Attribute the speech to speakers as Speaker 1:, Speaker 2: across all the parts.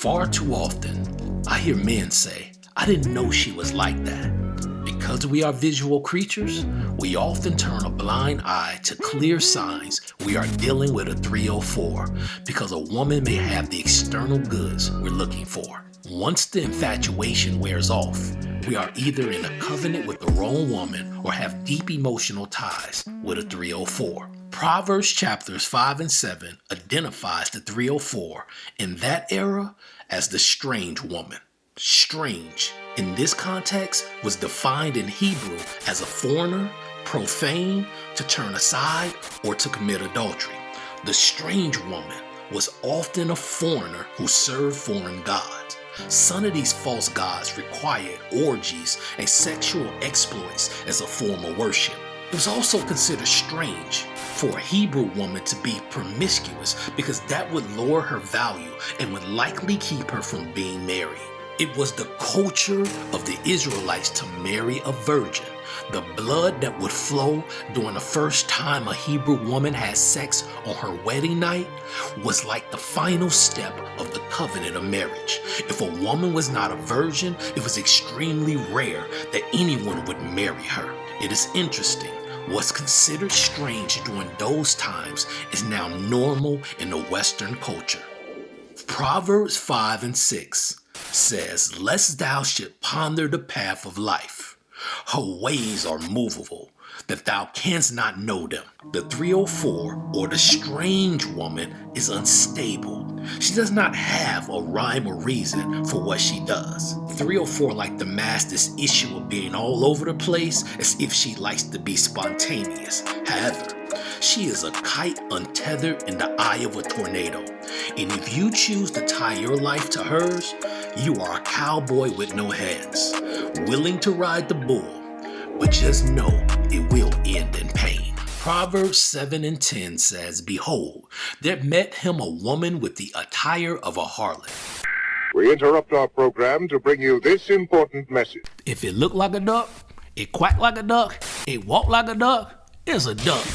Speaker 1: Far too often, I hear men say, "I didn't know she was like that." Because we are visual creatures, we often turn a blind eye to clear signs we are dealing with a 304 because a woman may have the external goods we're looking for. Once the infatuation wears off, we are either in a covenant with the wrong woman or have deep emotional ties with a 304. Proverbs chapters 5 and 7 identifies the 304 in that era as the strange woman. Strange, in this context, was defined in Hebrew as a foreigner, profane, to turn aside, or to commit adultery. The strange woman was often a foreigner who served foreign gods. Some of these false gods required orgies and sexual exploits as a form of worship. It was also considered strange for a Hebrew woman to be promiscuous because that would lower her value and would likely keep her from being married. It was the culture of the Israelites to marry a virgin. The blood that would flow during the first time a Hebrew woman had sex on her wedding night was like the final step of the covenant of marriage. If a woman was not a virgin, it was extremely rare that anyone would marry her. It is interesting. What's considered strange during those times is now normal in the Western culture. Proverbs 5 and 6 says, "Lest thou should ponder the path of life. Her ways are movable, that thou canst not know them." The 304, or the strange woman, is unstable. She does not have a rhyme or reason for what she does. 304 like to mask this issue of being all over the place as if she likes to be spontaneous. However, she is a kite untethered in the eye of a tornado. And if you choose to tie your life to hers, you are a cowboy with no hands, willing to ride the bull, but just know it will end in pain. Proverbs 7 and 10 says, "Behold, there met him a woman with the attire of a harlot."
Speaker 2: We interrupt our program to bring you this important message.
Speaker 1: If it look like a duck, it quack like a duck, it walk like a duck, it's a duck.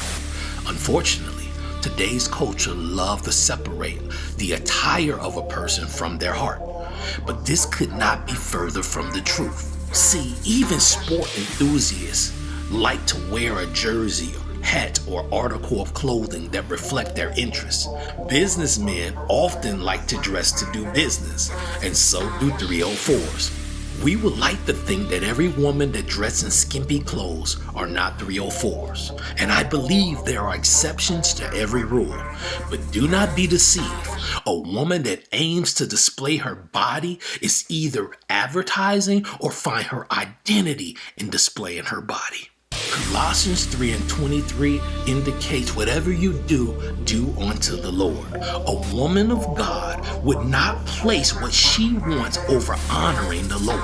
Speaker 1: Unfortunately, today's culture loves to separate the attire of a person from their heart. But this could not be further from the truth. See, even sport enthusiasts like to wear a jersey, hat, or article of clothing that reflect their interests. Businessmen often like to dress to do business, and so do 304s. We would like to think that every woman that dresses in skimpy clothes are not 304s, and I believe there are exceptions to every rule. But do not be deceived. A woman that aims to display her body is either advertising or find her identity in displaying her body. Colossians 3 and 23 indicates whatever you do, do unto the Lord. A woman of God would not place what she wants over honoring the Lord.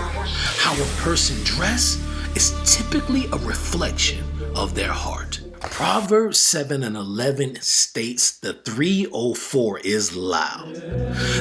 Speaker 1: How a person dresses is typically a reflection of their heart. Proverbs 7 and 11 states the 304 is loud.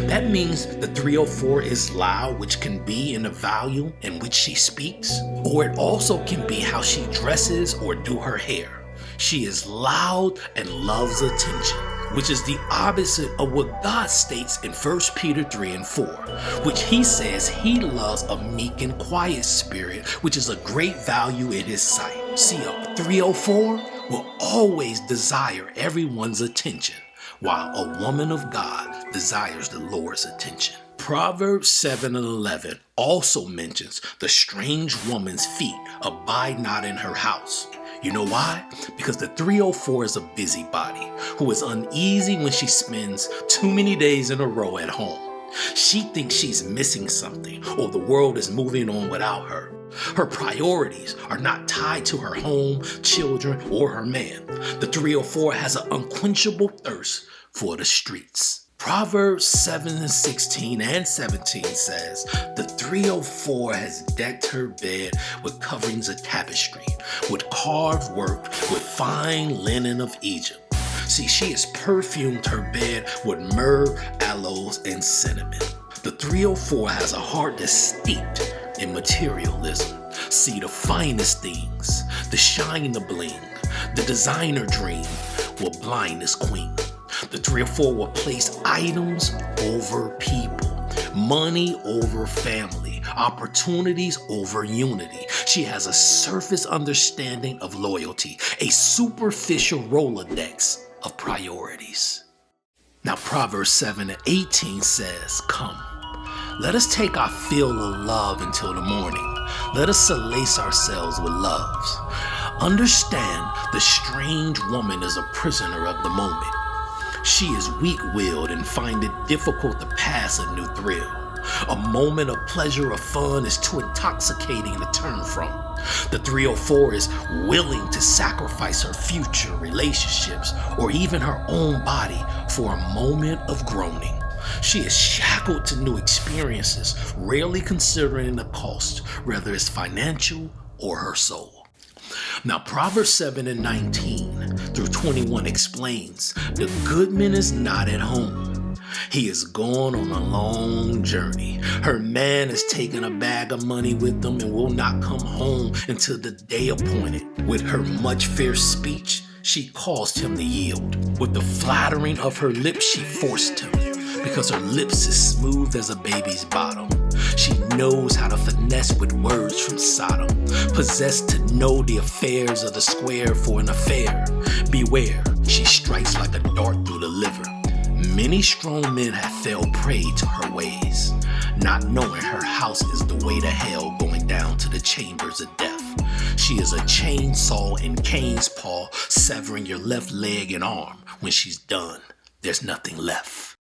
Speaker 1: That means the 304 is loud, which can be in the volume in which she speaks, or it also can be how she dresses or do her hair. She is loud and loves attention, which is the opposite of what God states in 1 Peter 3 and 4, which he says he loves a meek and quiet spirit, which is a great value in his sight. See, a 304 will always desire everyone's attention, while a woman of God desires the Lord's attention. Proverbs 7 and 11 also mentions the strange woman's feet abide not in her house. You know why? Because the 304 is a busybody who is uneasy when she spends too many days in a row at home. She thinks she's missing something or the world is moving on without her. Her priorities are not tied to her home, children, or her man. The 304 has an unquenchable thirst for the streets. Proverbs 7 and 16 and 17 says, "The 304 has decked her bed with coverings of tapestry, with carved work, with fine linen of Egypt." See, she has perfumed her bed with myrrh, aloes, and cinnamon. The 304 has a heart that's steeped in materialism. See, the finest things, the shine, the bling, the designer dream will blind this queen. The 304 will place items over people. money over family, opportunities over unity. She has a surface understanding of loyalty, a superficial Rolodex of priorities. Now, Proverbs 7:18 says, "Come, let us take our fill of love until the morning. Let us solace ourselves with loves." Understand, the strange woman is a prisoner of the moment. She is weak-willed and find it difficult to pass a new thrill. A moment of pleasure or fun is too intoxicating to turn from. The 304 is willing to sacrifice her future relationships or even her own body for a moment of groaning. She is shackled to new experiences, rarely considering the cost, whether it's financial or her soul. Now, Proverbs 7:19 through 21 explains, the good man is not at home. He is gone on a long journey. Her man has taken a bag of money with them and will not come home until the day appointed. With her much fair speech, she caused him to yield. With the flattering of her lips, she forced him, because her lips is smooth as a baby's bottom. She knows how to finesse with words from Sodom, possessed to know the affairs of the square for an affair. Beware, she strikes like a dart through the liver. Many strong men have fell prey to her ways, not knowing her house is the way to hell, going down to the chambers of death. She is a chainsaw in Cain's paw, severing your left leg and arm. When she's done, there's nothing left.